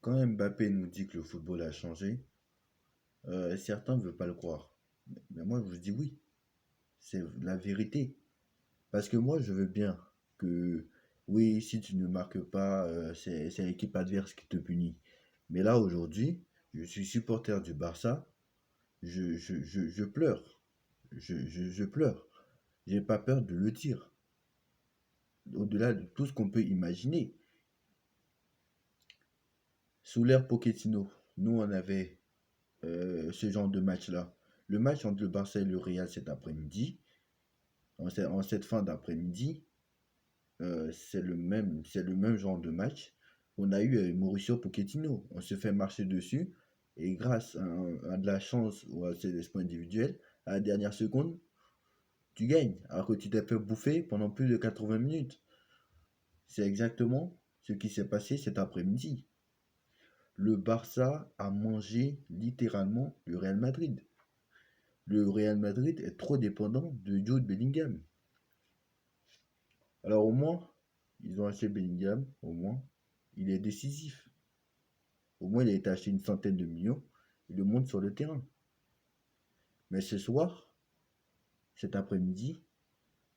Quand Mbappé nous dit que le football a changé, certains ne veulent pas le croire. Mais moi, je vous dis oui, c'est la vérité. Parce que moi, je veux bien que, oui, si tu ne marques pas, c'est l'équipe adverse qui te punit. Mais là, aujourd'hui, je suis supporter du Barça, je pleure. Je pleure. J'ai pas peur de le dire. Au-delà de tout ce qu'on peut imaginer. Sous l'ère Pochettino, nous, on avait ce genre de match-là. Le match entre le Barça et le Real cet après-midi, en cette fin d'après-midi, c'est le même genre de match qu'on a eu avec Mauricio Pochettino. On se fait marcher dessus et grâce à de la chance ou à ses espoirs individuels, à la dernière seconde, tu gagnes. Alors que tu t'es fait bouffer pendant plus de 80 minutes. C'est exactement ce qui s'est passé cet après-midi. Le Barça a mangé littéralement le Real Madrid. Le Real Madrid est trop dépendant de Jude Bellingham. Alors au moins, ils ont acheté Bellingham, au moins, il est décisif. Au moins, il a été acheté une centaine de millions, il le monte sur le terrain. Mais ce soir, cet après-midi,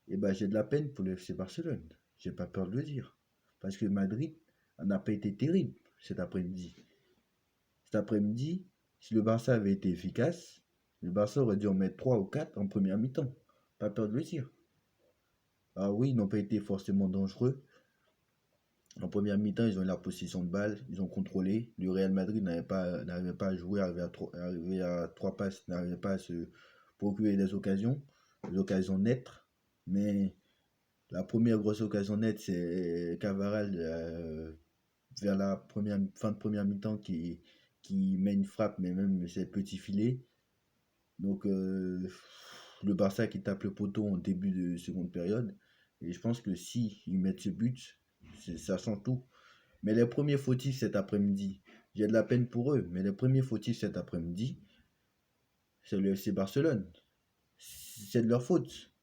eh ben, j'ai de la peine pour le FC Barcelone. J'ai pas peur de le dire. Parce que Madrid n'a pas été terrible cet après-midi. Cet après-midi, si le Barça avait été efficace, le Barça aurait dû en mettre 3 ou 4 en première mi-temps. Pas peur de le dire. Ah oui, ils n'ont pas été forcément dangereux. En première mi-temps, ils ont eu la possession de balle, ils ont contrôlé. Le Real Madrid n'avait pas à jouer, arrivait à 3 passes, n'arrivait pas à se procurer des occasions nettes. Mais la première grosse occasion nette, c'est Cavaral vers la fin de première mi-temps qui met une frappe, mais même c'est petit filet. Donc le Barça qui tape le poteau en début de seconde période. Et je pense que si ils mettent ce but, ça change tout. Mais les premiers fautifs cet après-midi, j'ai de la peine pour eux, mais les premiers fautifs cet après-midi, c'est le FC Barcelone. C'est de leur faute.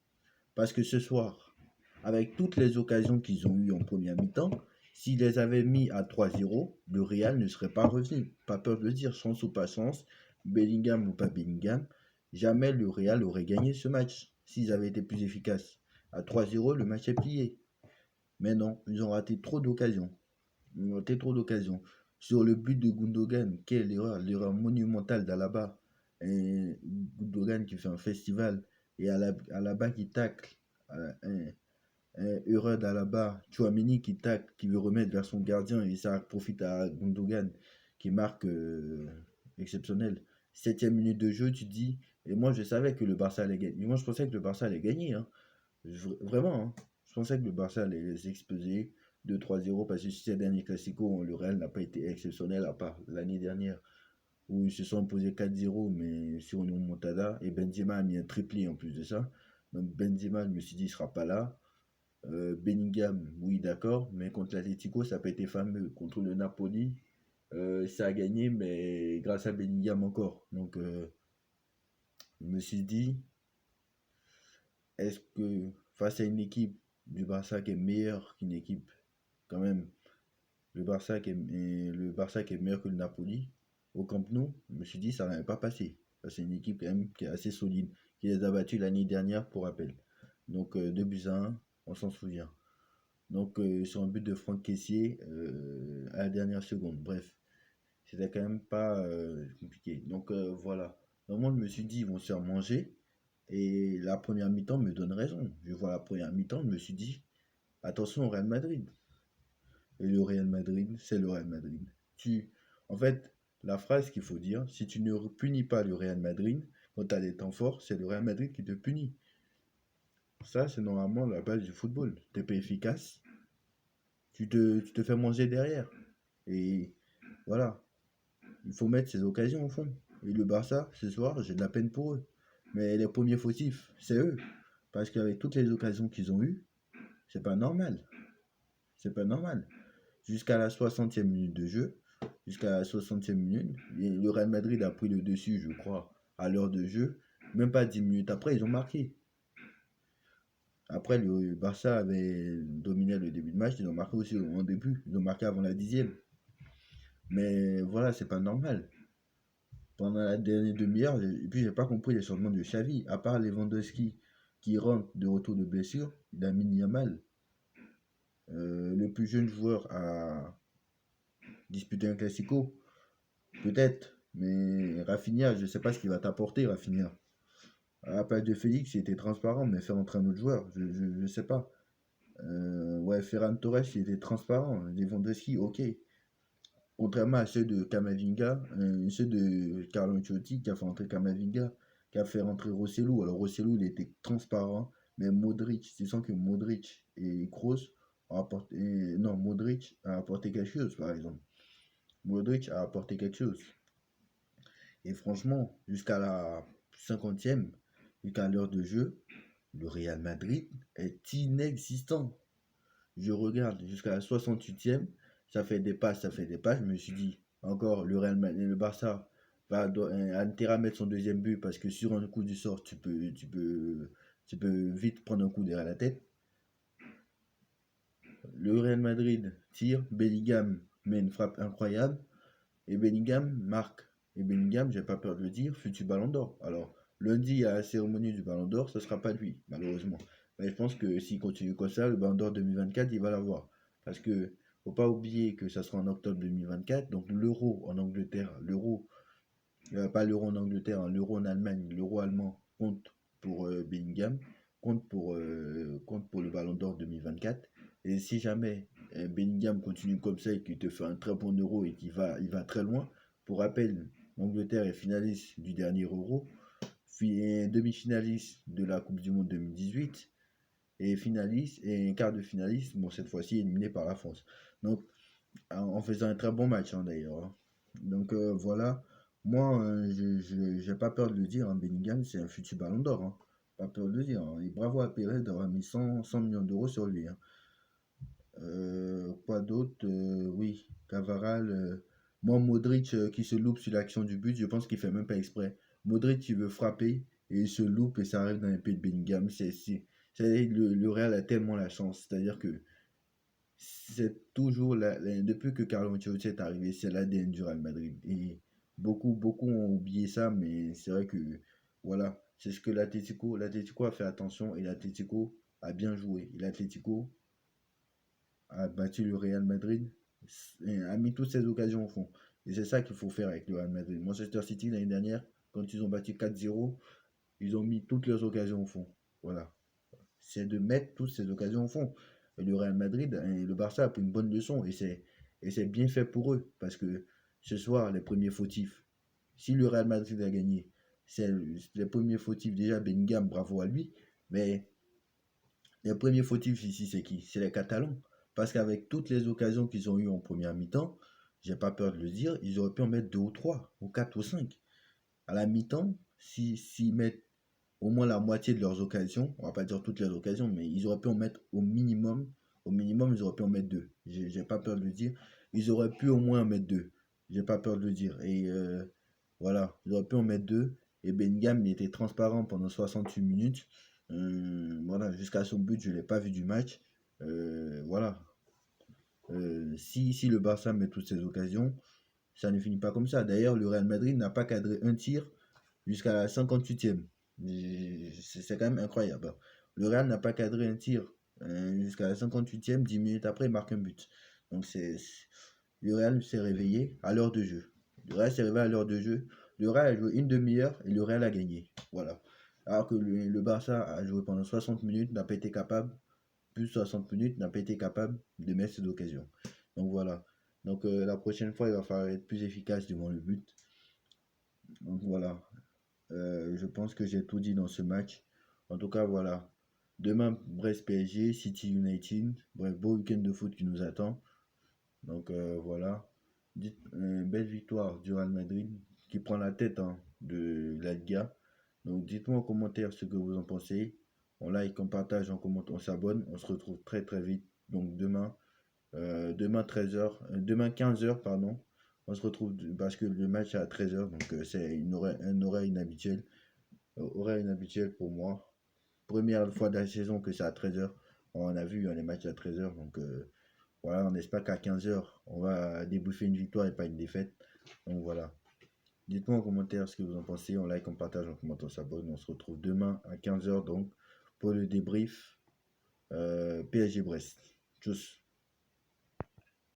Parce que ce soir, avec toutes les occasions qu'ils ont eues en première mi-temps, s'ils les avaient mis à 3-0, le Real ne serait pas revenu. Pas peur de le dire, chance ou pas chance, Bellingham ou pas Bellingham, jamais le Real aurait gagné ce match s'ils avaient été plus efficaces. À 3-0, le match est plié. Mais non, ils ont raté trop d'occasions. Ils ont raté trop d'occasions. Sur le but de Gundogan, quelle erreur, l'erreur monumentale d'Alaba. Et Gundogan qui fait un festival et Alaba qui tacle. Erreur d'Alaba, Chouameni qui tacle, qui veut remettre vers son gardien et ça profite à Gundogan qui marque exceptionnel. 7e minute de jeu, tu dis, et moi je savais que le Barça allait gagner. Moi je pensais que le Barça allait gagner. Hein. Vraiment, hein. Je pensais que le Barça allait les exploser 2-3-0 parce que ces derniers classicos, le Real n'a pas été exceptionnel à part l'année dernière où ils se sont imposés 4-0 mais sur une remontada et Benzema a mis un triplé en plus de ça. Donc Benzema, je me suis dit, il sera pas là. Bellingham, oui, d'accord, mais contre l'Atlético, ça n'a pas été fameux. Contre le Napoli, ça a gagné, mais grâce à Bellingham encore. Donc, je me suis dit, est-ce que face à une équipe du Barça qui est meilleure qu'une équipe, quand même, le Barça qui est meilleur que le Napoli, au Camp Nou, je me suis dit, ça n'allait pas passer. C'est une équipe quand même qui est assez solide, qui les a battus l'année dernière, pour rappel. Donc, 2 buts à 1, on s'en souvient. Donc, sur un but de Franck Kessié à la dernière seconde. Bref, c'était quand même pas compliqué. Donc, voilà. Donc, moi, je me suis dit, ils vont se faire manger. Et la première mi-temps me donne raison. Je vois la première mi-temps, je me suis dit, attention au Real Madrid. Et le Real Madrid, c'est le Real Madrid. En fait, la phrase qu'il faut dire, si tu ne punis pas le Real Madrid, quand tu as des temps forts, c'est le Real Madrid qui te punit. Ça, c'est normalement la base du football. Tu n'es pas efficace, tu te fais manger derrière. Et voilà, il faut mettre ses occasions au fond. Et le Barça, ce soir, j'ai de la peine pour eux. Mais les premiers fautifs, c'est eux. Parce qu'avec toutes les occasions qu'ils ont eues, c'est pas normal. C'est pas normal. Jusqu'à la 60e minute de jeu, jusqu'à la 60e minute, le Real Madrid a pris le dessus, je crois, à l'heure de jeu. Même pas 10 minutes après, ils ont marqué. Après, le Barça avait dominé le début de match, ils ont marqué aussi en début. Ils ont marqué avant la 10e. Mais voilà, c'est pas normal. Pendant la dernière demi-heure, et puis j'ai pas compris les changements de Xavi. À part Lewandowski qui rentre de retour de blessure, il a mis Yamal, le plus jeune joueur à disputer un Classico. Peut-être, mais Rafinha, je sais pas ce qu'il va t'apporter, Rafinha. À la place de Félix, il était transparent, mais faire entrer un autre joueur, je sais pas. Ouais, Ferran Torres, il était transparent. Lewandowski, ok. Contrairement à ceux de Camavinga, ceux de Carlo Ancelotti qui a fait entrer Camavinga, qui a fait rentrer Rosselló. Alors Rosselló, il était transparent, mais Modric, tu sens que Modric et Kroos ont apporté. Non, Modric a apporté quelque chose, par exemple. Modric a apporté quelque chose. Et franchement, jusqu'à la 50e, jusqu'à l'heure de jeu, le Real Madrid est inexistant. Je regarde jusqu'à la 68e, ça fait des passes, ça fait des passes. Je me suis dit, encore le Real Madrid, le Barça va a intérêt à mettre son deuxième but parce que sur un coup du sort, tu peux vite prendre un coup derrière la tête. Le Real Madrid tire, Bellingham met une frappe incroyable et Bellingham marque. Et Bellingham, j'ai pas peur de le dire, futur Ballon d'Or. Alors, lundi à la cérémonie du Ballon d'Or, ce sera pas lui, malheureusement. Mais je pense que s'il continue comme ça, le Ballon d'Or 2024, il va l'avoir. Parce que faut pas oublier que ça sera en octobre 2024, donc l'euro en Angleterre, pas l'euro en Angleterre, hein, l'euro en Allemagne, l'euro allemand compte pour Bellingham, compte pour le Ballon d'Or 2024. Et si jamais Bellingham continue comme ça et qu'il te fait un très bon euro et il va très loin, pour rappel, l'Angleterre est finaliste du dernier euro, demi-finaliste de la Coupe du Monde 2018 et finaliste et quart de finaliste, bon cette fois-ci éliminé par la France. Donc en faisant un très bon match hein, d'ailleurs, hein. Donc voilà, moi je j'ai pas peur de le dire, hein, Bellingham c'est un futur ballon d'or, hein. Pas peur de le dire, hein. Et bravo à Pérez d'avoir mis 100 millions d'euros sur lui, hein. Quoi d'autre? Oui, Cavaral, moi Modric qui se loupe sur l'action du but, je pense qu'il fait même pas exprès. Modric il veut frapper et il se loupe et ça arrive dans les pieds de Bellingham. Le Real a tellement la chance, c'est-à-dire que c'est toujours depuis que Carlo Ancelotti est arrivé, c'est l'ADN du Real Madrid. Et beaucoup ont oublié ça, mais c'est vrai que voilà, c'est ce que l'Atlético a fait attention et l'Atlético a bien joué. Et l'Atlético a battu le Real Madrid, et a mis toutes ses occasions au fond. Et c'est ça qu'il faut faire avec le Real Madrid. Manchester City l'année dernière, quand ils ont battu 4-0, ils ont mis toutes leurs occasions au fond. Voilà, c'est de mettre toutes ces occasions au fond. Et le Real Madrid et le Barça a pris une bonne leçon et c'est bien fait pour eux parce que ce soir, les premiers fautifs, si le Real Madrid a gagné, c'est les premiers fautifs déjà Bellingham, bravo à lui, mais les premiers fautifs ici, c'est qui? C'est les Catalans. Parce qu'avec toutes les occasions qu'ils ont eues en première mi-temps, j'ai pas peur de le dire, ils auraient pu en mettre deux ou trois, ou quatre ou cinq. À la mi-temps, s'ils mettent au moins la moitié de leurs occasions, on va pas dire toutes les occasions, mais ils auraient pu en mettre au minimum, ils auraient pu en mettre deux. J'ai pas peur de le dire. Ils auraient pu au moins en mettre deux. J'ai pas peur de le dire. Et voilà, ils auraient pu en mettre deux. Et Bellingham, il était transparent pendant 68 minutes. Voilà, jusqu'à son but, je l'ai pas vu du match. Voilà. Si le Barça met toutes ses occasions, ça ne finit pas comme ça. D'ailleurs, le Real Madrid n'a pas cadré un tir jusqu'à la 58e. C'est quand même incroyable. Le Real n'a pas cadré un tir jusqu'à la 58e, 10 minutes après, il marque un but. Donc le Real s'est réveillé à l'heure de jeu. Le Real s'est réveillé à l'heure de jeu. Le Real a joué une demi-heure et le Real a gagné. Voilà. Alors que le Barça a joué pendant 60 minutes, n'a pas été capable, plus 60 minutes, n'a pas été capable de mettre ses occasions. Donc voilà. Donc la prochaine fois, il va falloir être plus efficace devant le but. Donc voilà. Je pense que j'ai tout dit dans ce match. En tout cas, voilà. Demain, Brest PSG, City United. Bref, beau week-end de foot qui nous attend. Donc voilà. Belle victoire du Real Madrid qui prend la tête hein, de la Liga. Donc dites-moi en commentaire ce que vous en pensez. On like, on partage, on commente, on s'abonne. On se retrouve très très vite. Donc demain 13h, demain 15h, pardon. On se retrouve parce que le match est à 13h, donc c'est un horaire inhabituel. Horaire inhabituel pour moi. Première fois de la saison que c'est à 13h. On a vu hein, les matchs à 13h, donc Voilà, on espère qu'à 15 h, on va débriefer une victoire et pas une défaite. Donc voilà. Dites-moi en commentaire ce que vous en pensez. On like, on partage, on commente, on s'abonne. On se retrouve demain à 15 h donc pour le débrief PSG Brest. Tchuss.